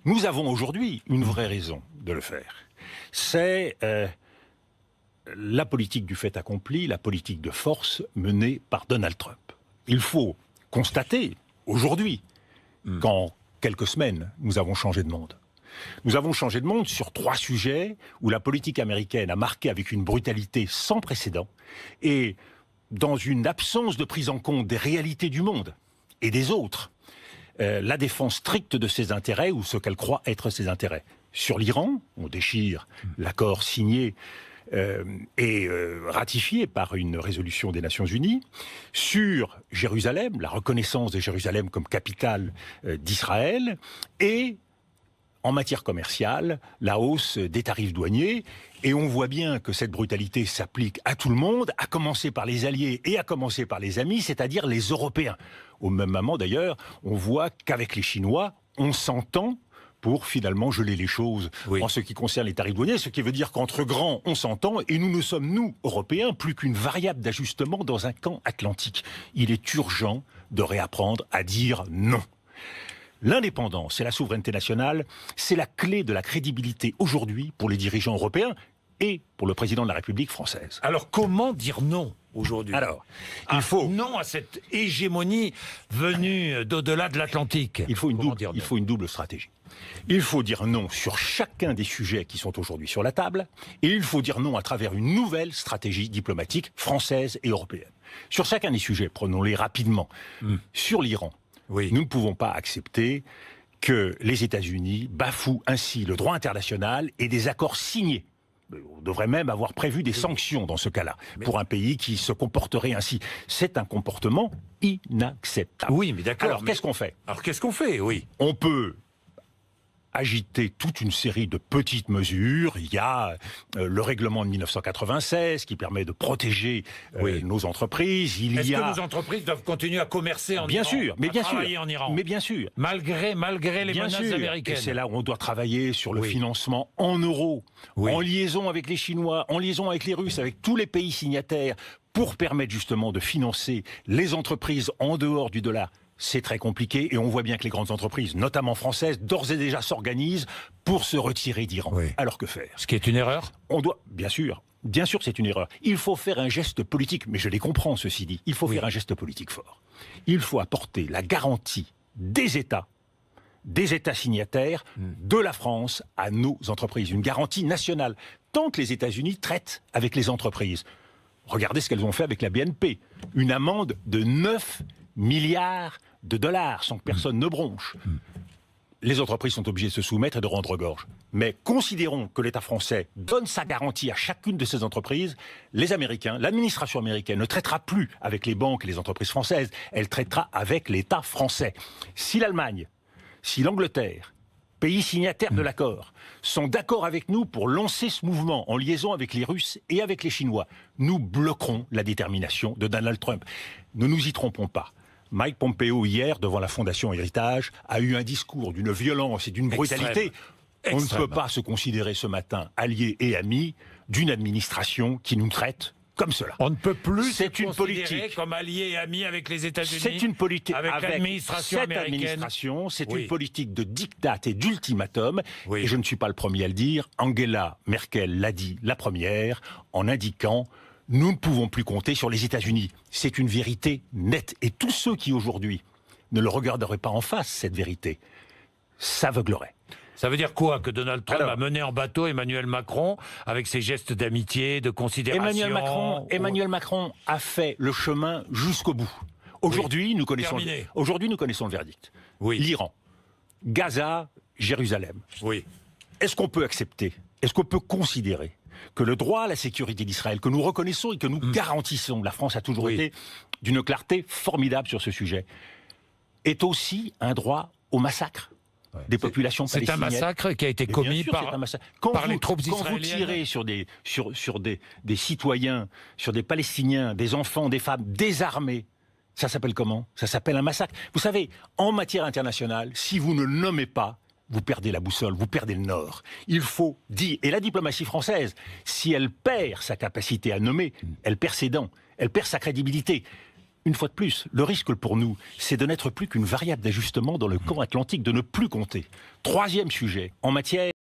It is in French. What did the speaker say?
Nous avons aujourd'hui une vraie raison de le faire. C'est la politique du fait accompli, la politique de force menée par Donald Trump. Il faut constater aujourd'hui qu'en quelques semaines, nous avons changé de monde. Nous avons changé de monde sur 3 sujets où la politique américaine a marqué avec une brutalité sans précédent et dans une absence de prise en compte des réalités du monde et des autres, la défense stricte de ses intérêts ou ce qu'elle croit être ses intérêts. Sur l'Iran, on déchire l'accord signé et ratifié par une résolution des Nations Unies. Sur Jérusalem, la reconnaissance de Jérusalem comme capitale d'Israël. Et en matière commerciale, la hausse des tarifs douaniers. Et on voit bien que cette brutalité s'applique à tout le monde, à commencer par les alliés et à commencer par les amis, c'est-à-dire les Européens. Au même moment, d'ailleurs, on voit qu'avec les Chinois, on s'entend pour finalement geler les choses en ce qui concerne les tarifs douaniers, ce qui veut dire qu'entre grands, on s'entend, et nous ne sommes, nous, Européens, plus qu'une variable d'ajustement dans un camp atlantique. Il est urgent de réapprendre à dire non. L'indépendance et la souveraineté nationale, c'est la clé de la crédibilité aujourd'hui pour les dirigeants européens et pour le président de la République française. Alors comment dire non aujourd'hui? Alors, il faut non à cette hégémonie venue d'au-delà de l'Atlantique. Il faut une double stratégie. Il faut dire non sur chacun des sujets qui sont aujourd'hui sur la table, et il faut dire non à travers une nouvelle stratégie diplomatique française et européenne. Sur chacun des sujets, prenons-les rapidement. Sur l'Iran, nous ne pouvons pas accepter que les États-Unis bafouent ainsi le droit international et des accords signés. On devrait même avoir prévu des sanctions dans ce cas-là, pour un pays qui se comporterait ainsi. C'est un comportement inacceptable. Oui, mais d'accord. Alors, qu'est-ce qu'on fait? Alors, qu'est-ce qu'on fait? Oui. On peut agiter toute une série de petites mesures. Il y a le règlement de 1996 qui permet de protéger nos entreprises. Est-ce que nos entreprises doivent continuer à commercer en Iran? Travailler en Iran? Mais bien sûr. Malgré les menaces américaines. Et c'est là où on doit travailler sur le financement en euros, en liaison avec les Chinois, en liaison avec les Russes, avec tous les pays signataires, pour permettre justement de financer les entreprises en dehors du dollar. C'est très compliqué et on voit bien que les grandes entreprises, notamment françaises, d'ores et déjà s'organisent pour se retirer d'Iran. Alors que faire? Ce qui est une erreur? On doit, bien sûr c'est une erreur. Il faut faire un geste politique, mais je les comprends ceci dit, il faut faire un geste politique fort. Il faut apporter la garantie des États signataires de la France à nos entreprises. Une garantie nationale, tant que les États-Unis traitent avec les entreprises. Regardez ce qu'elles ont fait avec la BNP. Une amende de 9 milliards de dollars sans que personne ne bronche. Les entreprises sont obligées de se soumettre et de rendre gorge. Mais considérons que l'État français donne sa garantie à chacune de ces entreprises. Les Américains, l'administration américaine ne traitera plus avec les banques et les entreprises françaises. Elle traitera avec l'État français. Si l'Allemagne, si l'Angleterre, pays signataires de l'accord, sont d'accord avec nous pour lancer ce mouvement en liaison avec les Russes et avec les Chinois, nous bloquerons la détermination de Donald Trump. Ne nous y trompons pas. Mike Pompeo, hier, devant la Fondation Héritage, a eu un discours d'une violence et d'une brutalité. On ne peut pas se considérer ce matin alliés et amis d'une administration qui nous traite comme cela. On ne peut plus c'est une politique comme alliés et amis avec les États-Unis. C'est une politique avec l'administration américaine. C'est une politique de diktat et d'ultimatum. Et je ne suis pas le premier à le dire. Angela Merkel l'a dit la première en indiquant: nous ne pouvons plus compter sur les États-Unis. C'est une vérité nette. Et tous ceux qui aujourd'hui ne le regarderaient pas en face, cette vérité, s'aveugleraient. Ça veut dire quoi? Que Donald Trump a mené en bateau Emmanuel Macron avec ses gestes d'amitié, de considération? Emmanuel Macron a fait le chemin jusqu'au bout. Aujourd'hui, nous connaissons le verdict. L'Iran, Gaza, Jérusalem. Est-ce qu'on peut accepter, est-ce qu'on peut considérer que le droit à la sécurité d'Israël, que nous reconnaissons et que nous garantissons, la France a toujours été d'une clarté formidable sur ce sujet, est aussi un droit au massacre des populations palestiniennes? C'est un massacre qui a été commis par les troupes israéliennes. Quand vous tirez sur des citoyens, sur des Palestiniens, des enfants, des femmes désarmés, ça s'appelle comment? Ça s'appelle un massacre. Vous savez, en matière internationale, si vous ne le nommez pas, vous perdez la boussole, vous perdez le nord. Il faut dire, et la diplomatie française, si elle perd sa capacité à nommer, elle perd ses dents, elle perd sa crédibilité. une fois de plus, le risque pour nous, c'est de n'être plus qu'une variable d'ajustement dans le camp atlantique, de ne plus compter. Troisième sujet, en matière